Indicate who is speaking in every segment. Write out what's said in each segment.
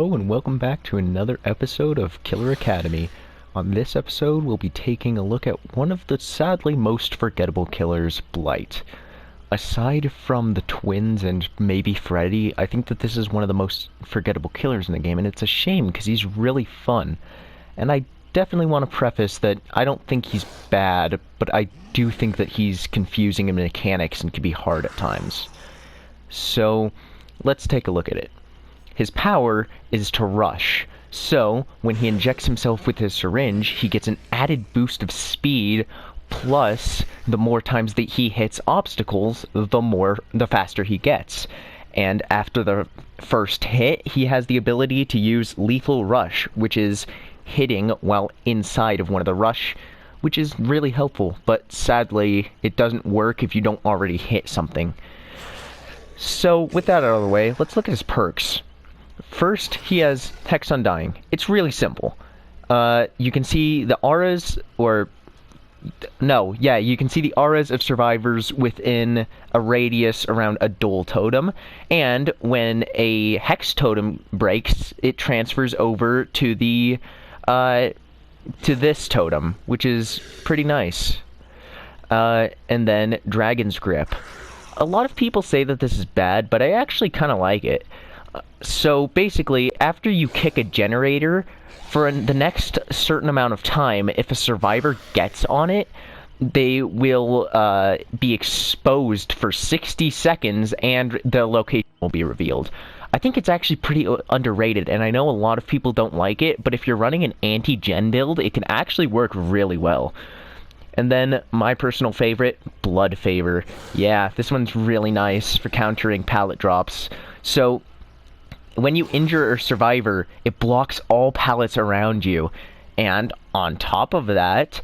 Speaker 1: Hello and welcome back to another episode of Killer Academy. On this episode, we'll be taking a look at one of the sadly most forgettable killers, Blight. Aside from the twins and maybe Freddy, I think that this is one of the most forgettable killers in the game, and it's a shame because he's really fun. And I definitely want to preface that I don't think he's bad, but I do think that he's confusing in mechanics and can be hard at times. So, let's take a look at it. His power is to rush, so when he injects himself with his syringe, he gets an added boost of speed, plus the more times that he hits obstacles, the faster he gets. And after the first hit, he has the ability to use Lethal Rush, which is hitting while inside of one of the rush, which is really helpful, but sadly, it doesn't work if you don't already hit something. So, with that out of the way, let's look at his perks. First, he has Hex Undying. It's really simple. You can see the auras, you can see the auras of survivors within a radius around a dual totem, and when a Hex totem breaks, it transfers over to the, to this totem, which is pretty nice. And then Dragon's Grip. A lot of people say that this is bad, but I actually kind of like it. So basically, after you kick a generator, for the next certain amount of time, if a survivor gets on it, they will be exposed for 60 seconds and the location will be revealed. I think it's actually pretty underrated, and I know a lot of people don't like it, but if you're running an anti-gen build, it can actually work really well. And then, my personal favorite, Blood Favor. Yeah, this one's really nice for countering pallet drops. So, when you injure a survivor, it blocks all pallets around you. And on top of that,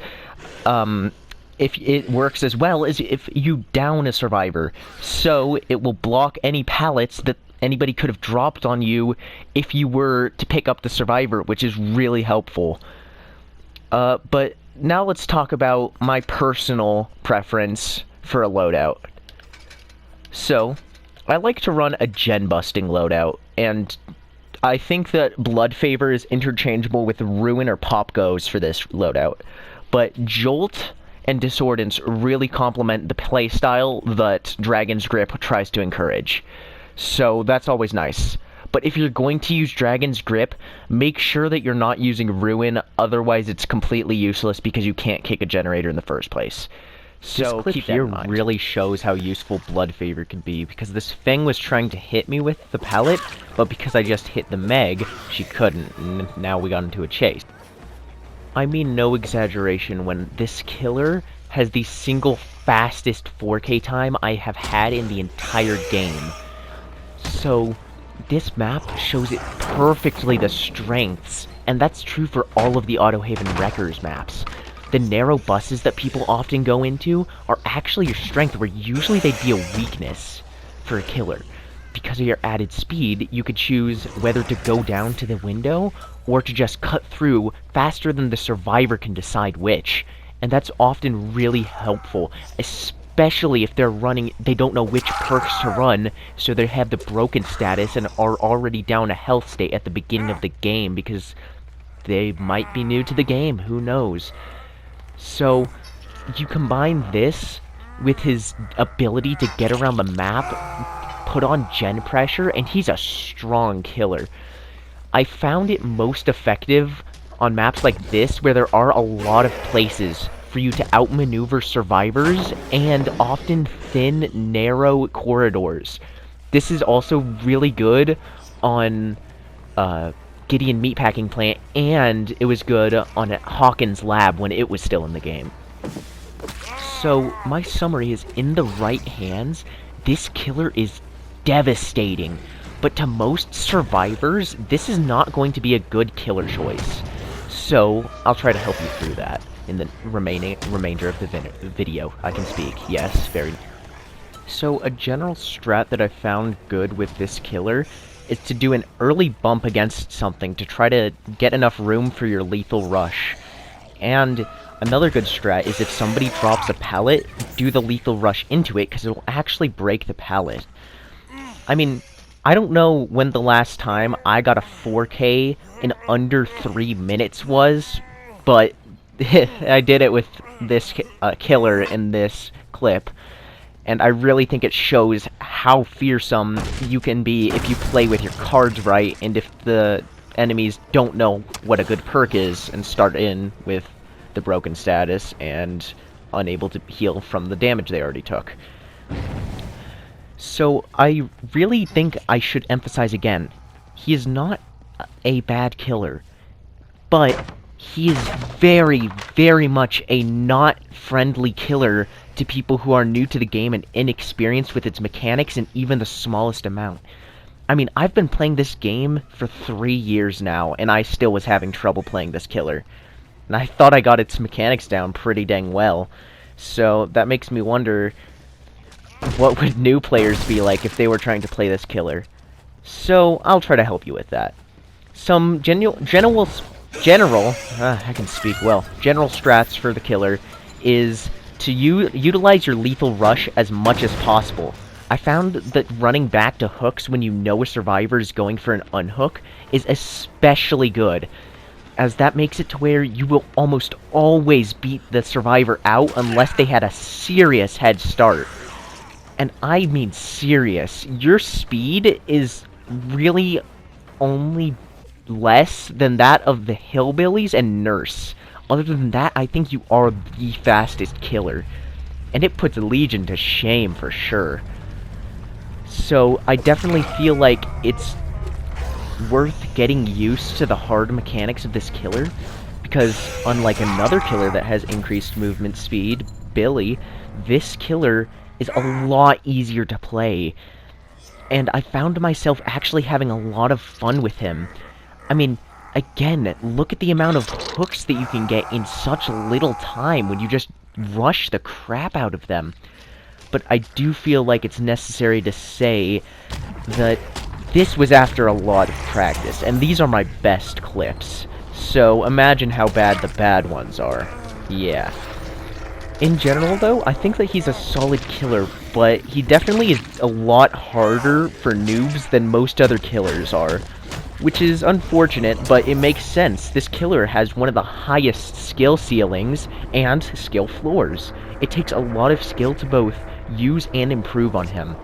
Speaker 1: if it works as well as if you down a survivor. So, it will block any pallets that anybody could have dropped on you if you were to pick up the survivor, which is really helpful. But now let's talk about my personal preference for a loadout. So, I like to run a gen-busting loadout, and I think that Blood Favor is interchangeable with Ruin or Pop Goes for this loadout. But Jolt and Disordance really complement the playstyle that Dragon's Grip tries to encourage. So that's always nice. But if you're going to use Dragon's Grip, make sure that you're not using Ruin, otherwise it's completely useless because you can't kick a generator in the first place. So this clip here really shows how useful Blood Favor can be, because this thing was trying to hit me with the pellet, but because I just hit the Meg, she couldn't, and now we got into a chase. I mean no exaggeration when this killer has the single fastest 4K time I have had in the entire game. So this map shows it perfectly the strengths, and that's true for all of the Autohaven Wreckers maps. The narrow buses that people often go into are actually your strength, where usually they'd be a weakness for a killer. Because of your added speed, you could choose whether to go down to the window or to just cut through faster than the survivor can decide which. And that's often really helpful, especially if they don't know which perks to run, so they have the broken status and are already down a health state at the beginning of the game because they might be new to the game, who knows. So, you combine this with his ability to get around the map, put on gen pressure, and he's a strong killer. I found it most effective on maps like this, where there are a lot of places for you to outmaneuver survivors, and often thin, narrow corridors. This is also really good on Gideon Meatpacking Plant, and it was good on Hawkins Lab when it was still in the game. So, my summary is, in the right hands, this killer is devastating. But to most survivors, this is not going to be a good killer choice. So, I'll try to help you through that in the remainder of the video. I can speak. Yes, very. So, a general strat that I found good with this killer is to do an early bump against something to try to get enough room for your lethal rush. And another good strat is if somebody drops a pallet, do the lethal rush into it, because it will actually break the pallet. I mean, I don't know when the last time I got a 4K in under 3 minutes was, but I did it with this killer in this clip, and I really think it shows how fearsome you can be if you play with your cards right, and if the enemies don't know what a good perk is and start in with the broken status and unable to heal from the damage they already took. So I really think I should emphasize again, he is not a bad killer, but he is very, very much a not friendly killer to people who are new to the game and inexperienced with its mechanics in even the smallest amount. I mean, I've been playing this game for 3 years now, and I still was having trouble playing this killer. And I thought I got its mechanics down pretty dang well. So that makes me wonder, what would new players be like if they were trying to play this killer? So I'll try to help you with that. Some general strats for the killer is to utilize your lethal rush as much as possible. I found that running back to hooks when you know a survivor is going for an unhook is especially good, as that makes it to where you will almost always beat the survivor out unless they had a serious head start. And I mean serious. Your speed is really only less than that of the hillbillies and nurse. Other than that, I think you are the fastest killer. And it puts Legion to shame for sure. So I definitely feel like it's worth getting used to the hard mechanics of this killer, because unlike another killer that has increased movement speed, Billy, this killer is a lot easier to play. And I found myself actually having a lot of fun with him. I mean, again, look at the amount of hooks that you can get in such little time when you just rush the crap out of them. But I do feel like it's necessary to say that this was after a lot of practice, and these are my best clips. So imagine how bad the bad ones are. Yeah. In general, though, I think that he's a solid killer, but he definitely is a lot harder for noobs than most other killers are. Which is unfortunate, but it makes sense. This killer has one of the highest skill ceilings and skill floors. It takes a lot of skill to both use and improve on him,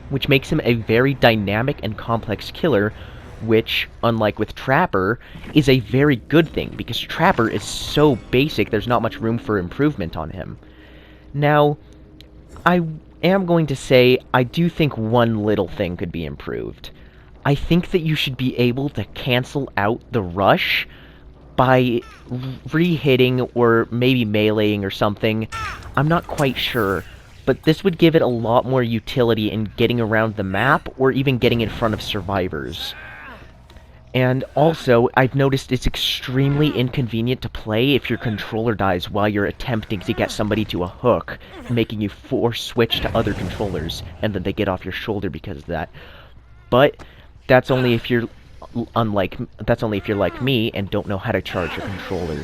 Speaker 1: which makes him a very dynamic and complex killer, which, unlike with Trapper, is a very good thing, because Trapper is so basic there's not much room for improvement on him. Now, I am going to say I do think one little thing could be improved. I think that you should be able to cancel out the rush by re-hitting or maybe meleeing or something. I'm not quite sure, but this would give it a lot more utility in getting around the map or even getting in front of survivors. And also, I've noticed it's extremely inconvenient to play if your controller dies while you're attempting to get somebody to a hook, making you force switch to other controllers, and then they get off your shoulder because of that. But that's only if you're like me and don't know how to charge your controller.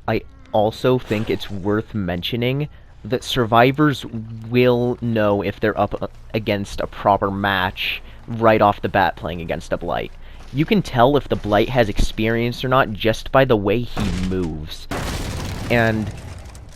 Speaker 1: I also think it's worth mentioning that survivors will know if they're up against a proper match right off the bat playing against a Blight. You can tell if the Blight has experience or not just by the way he moves. And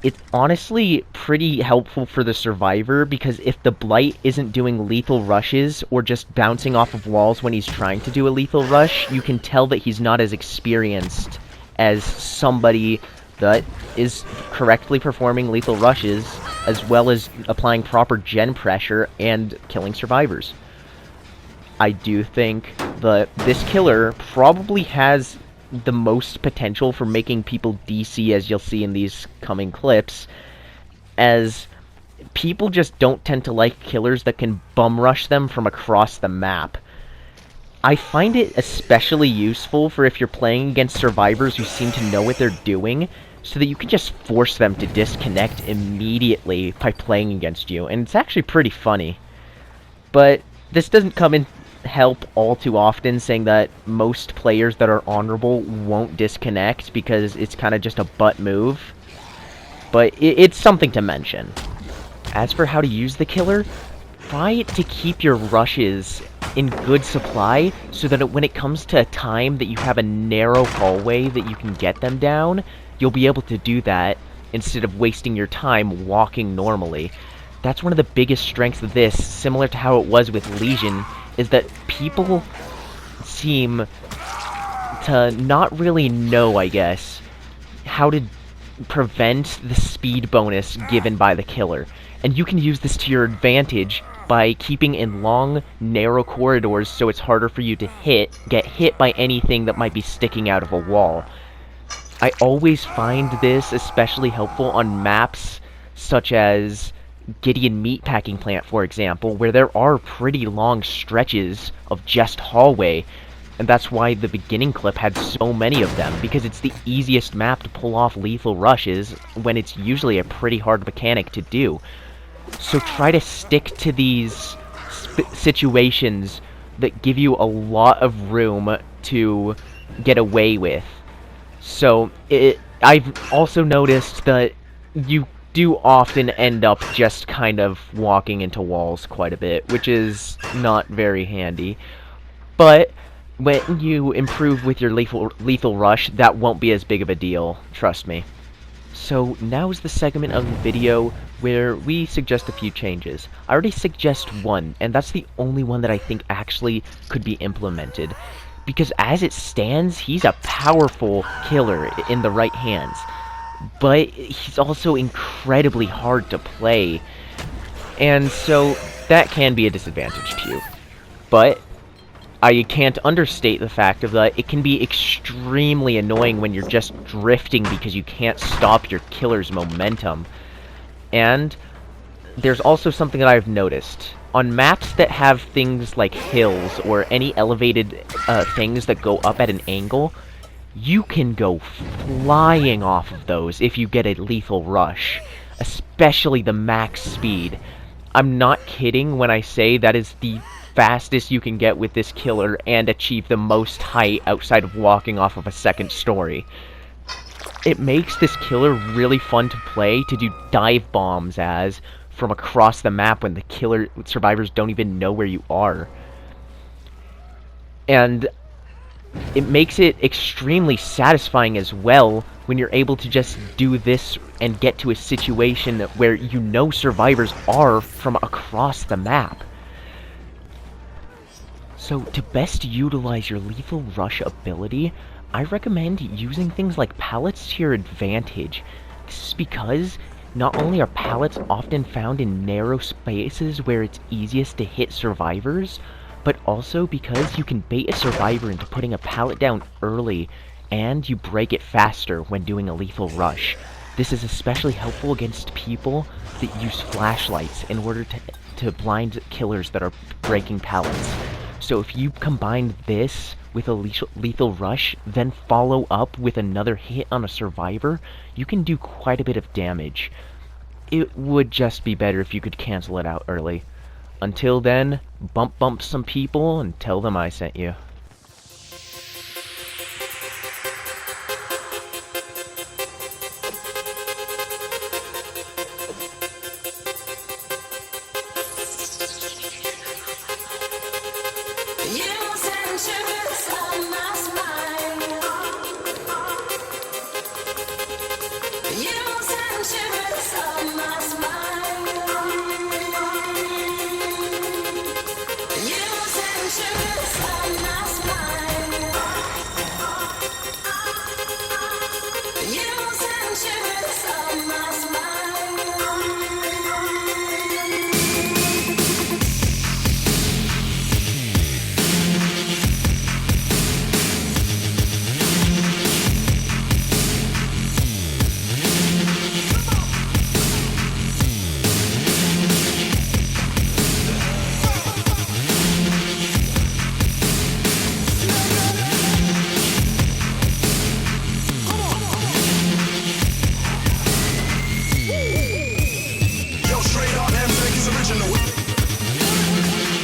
Speaker 1: it's honestly pretty helpful for the survivor, because if the Blight isn't doing lethal rushes or just bouncing off of walls when he's trying to do a lethal rush, you can tell that he's not as experienced as somebody that is correctly performing lethal rushes, as well as applying proper gen pressure and killing survivors. I do think that this killer probably has the most potential for making people DC, as you'll see in these coming clips, as people just don't tend to like killers that can bum rush them from across the map. I find it especially useful for if you're playing against survivors who seem to know what they're doing, so that you can just force them to disconnect immediately by playing against you, and it's actually pretty funny. But this doesn't come in help all too often, saying that most players that are honorable won't disconnect because it's kind of just a butt move. But it's something to mention. As for how to use the killer, try to keep your rushes in good supply so that when it comes to a time that you have a narrow hallway that you can get them down, you'll be able to do that instead of wasting your time walking normally. That's one of the biggest strengths of this, similar to how it was with Legion, is that people seem to not really know, I guess, how to prevent the speed bonus given by the killer. And you can use this to your advantage by keeping in long, narrow corridors so it's harder for you to get hit by anything that might be sticking out of a wall. I always find this especially helpful on maps such as Gideon Meatpacking Plant, for example, where there are pretty long stretches of just hallway, and that's why the beginning clip had so many of them, because it's the easiest map to pull off lethal rushes when it's usually a pretty hard mechanic to do. So try to stick to these situations that give you a lot of room to get away with. So, I've also noticed that you do often end up just kind of walking into walls quite a bit, which is not very handy. But when you improve with your lethal rush, that won't be as big of a deal, trust me. So now is the segment of the video where we suggest a few changes. I already suggest one, and that's the only one that I think actually could be implemented. Because as it stands, he's a powerful killer in the right hands. But he's also incredibly hard to play. And so that can be a disadvantage to you. But I can't understate the fact of that it can be extremely annoying when you're just drifting because you can't stop your killer's momentum. And there's also something that I've noticed. On maps that have things like hills or any elevated things that go up at an angle, you can go flying off of those if you get a lethal rush, especially the max speed. I'm not kidding when I say that is the fastest you can get with this killer and achieve the most height outside of walking off of a second story. It makes this killer really fun to play, to do dive bombs as, from across the map when the killer survivors don't even know where you are. And it makes it extremely satisfying as well when you're able to just do this and get to a situation where you know survivors are from across the map. So to best utilize your lethal rush ability, I recommend using things like pallets to your advantage. This is because not only are pallets often found in narrow spaces where it's easiest to hit survivors, but also because you can bait a survivor into putting a pallet down early, and you break it faster when doing a lethal rush. This is especially helpful against people that use flashlights in order to blind killers that are breaking pallets. So if you combine this with a lethal rush, then follow up with another hit on a survivor, you can do quite a bit of damage. It would just be better if you could cancel it out early. Until then, bump some people and tell them I sent you.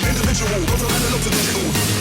Speaker 2: Individual, don't tell me to look to digital.